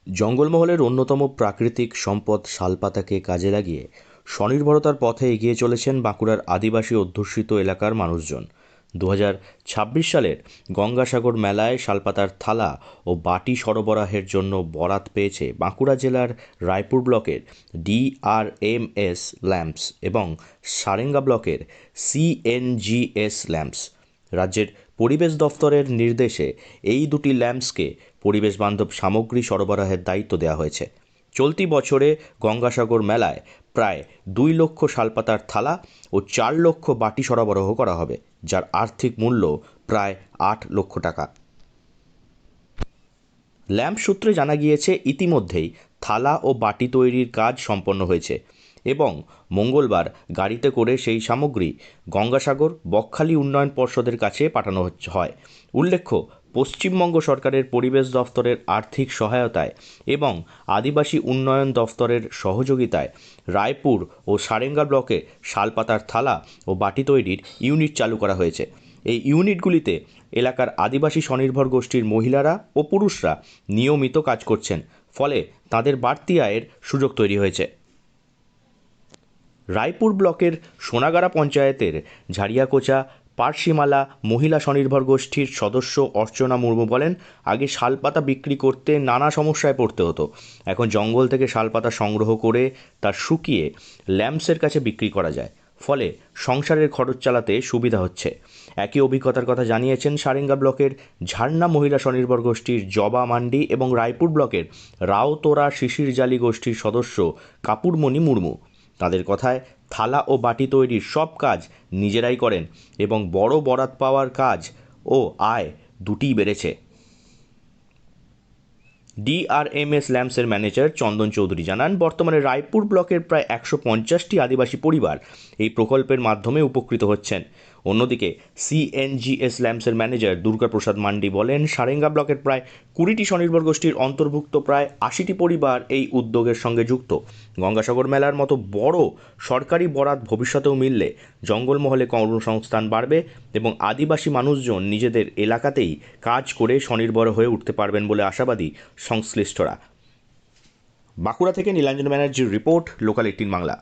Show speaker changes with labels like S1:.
S1: জঙ্গলমহলের অন্যতম প্রাকৃতিক সম্পদ শালপাতাকে কাজে লাগিয়ে স্বনির্ভরতার পথে এগিয়ে চলেছেন বাঁকুড়ার আদিবাসী অধ্যুষিত এলাকার মানুষজন। 2026 সালের গঙ্গাসাগর মেলায় শালপাতার থালা ও বাটি সরবরাহের জন্য বরাত পেয়েছে বাঁকুড়া জেলার রায়পুর ব্লকের DRMS ল্যাম্পস এবং সারেঙ্গা ব্লকের CNGS ল্যাম্পস। রাজ্যের পরিবেশ দফতরের নির্দেশে এই দুটি ল্যাম্পসকে পরিবেশ বান্ধব সামগ্রী সরবরাহের দায়িত্ব দেওয়া হয়েছে। চলতি বছরে গঙ্গাসাগর মেলায় প্রায় 2 লক্ষ শালপাতার থালা ও 4 লক্ষ বাটি সরবরাহ করা হবে, যার আর্থিক মূল্য প্রায় 8 লক্ষ টাকা। ল্যাম্প সূত্রে জানা গিয়েছে, ইতিমধ্যেই থালা ও বাটি তৈরির কাজ সম্পন্ন হয়েছে এবং মঙ্গলবার গাড়িতে করে সেই সামগ্রী গঙ্গাসাগর বকখালি উন্নয়ন পর্ষদের কাছে পাঠানো হয়। উল্লেখ্য, পশ্চিমবঙ্গ সরকারের পরিবেশ দফতরের আর্থিক সহায়তায় এবং আদিবাসী উন্নয়ন দফতরের সহযোগিতায় রায়পুর ও সারেঙ্গা ব্লকে শালপাতার থালা ও বাটি তৈরির ইউনিট চালু করা হয়েছে। এই ইউনিটগুলিতে এলাকার আদিবাসী স্বনির্ভর গোষ্ঠীর মহিলারা ও পুরুষরা নিয়মিত কাজ করছেন, ফলে তাদের বাড়তি আয়ের সুযোগ তৈরি হয়েছে। রায়পুর ব্লকের সোনাগাড়া পঞ্চায়েতের ঝাড়িয়াকোচা পারশিমালা মহিলা স্বনির্ভর গোষ্ঠীর সদস্য অর্চনা মুর্মু বলেন, আগে শালপাতা বিক্রি করতে নানা সমস্যায় পড়তে হতো। এখন জঙ্গল থেকে শালপাতা সংগ্রহ করে তা শুকিয়ে ল্যাম্পসের কাছে বিক্রি করা যায়, ফলে সংসারের খরচ চালাতে সুবিধা হচ্ছে। একই অভিজ্ঞতার কথা জানিয়েছেন সারেঙ্গা ব্লকের ঝাড়না মহিলা স্বনির্ভর গোষ্ঠীর জবা মান্ডি এবং রায়পুর ব্লকের রাওতোরা শিশির জালি গোষ্ঠীর সদস্য কাপুরমণি মুর্মু। তাদের কথায়, থালা ও বাটি তৈরির সব কাজ নিজেরাই করেন এবং বড় বরাত পাওয়ার কাজ ও আয় দুটিই বেড়েছে। DRMS ল্যাম্পসের ম্যানেজার চন্দন চৌধুরী জানান, বর্তমানে রায়পুর ব্লকের প্রায় 150টি আদিবাসী পরিবার এই প্রকল্পের মাধ্যমে উপকৃত হচ্ছেন। অন্যদিকে CNGS ল্যাম্পসের ম্যানেজার দুর্গাপ্রসাদ মান্ডি বলেন, সারেঙ্গা ব্লকের প্রায় 20টি স্বনির্ভর গোষ্ঠীর অন্তর্ভুক্ত প্রায় 80টি পরিবার এই উদ্যোগের সঙ্গে যুক্ত। গঙ্গাসাগর মেলার মতো বড় সরকারি বরাত ভবিষ্যতেও মিললে জঙ্গলমহলে কর্মসংস্থান বাড়বে এবং আদিবাসী মানুষজন নিজেদের এলাকাতেই কাজ করে স্বনির্ভর হয়ে উঠতে পারবেন বলে আশাবাদী সংশ্লিষ্টরা। বাঁকুড়া থেকে নীলাঞ্জন ব্যানার্জির রিপোর্ট, লোকাল 18 বাংলা।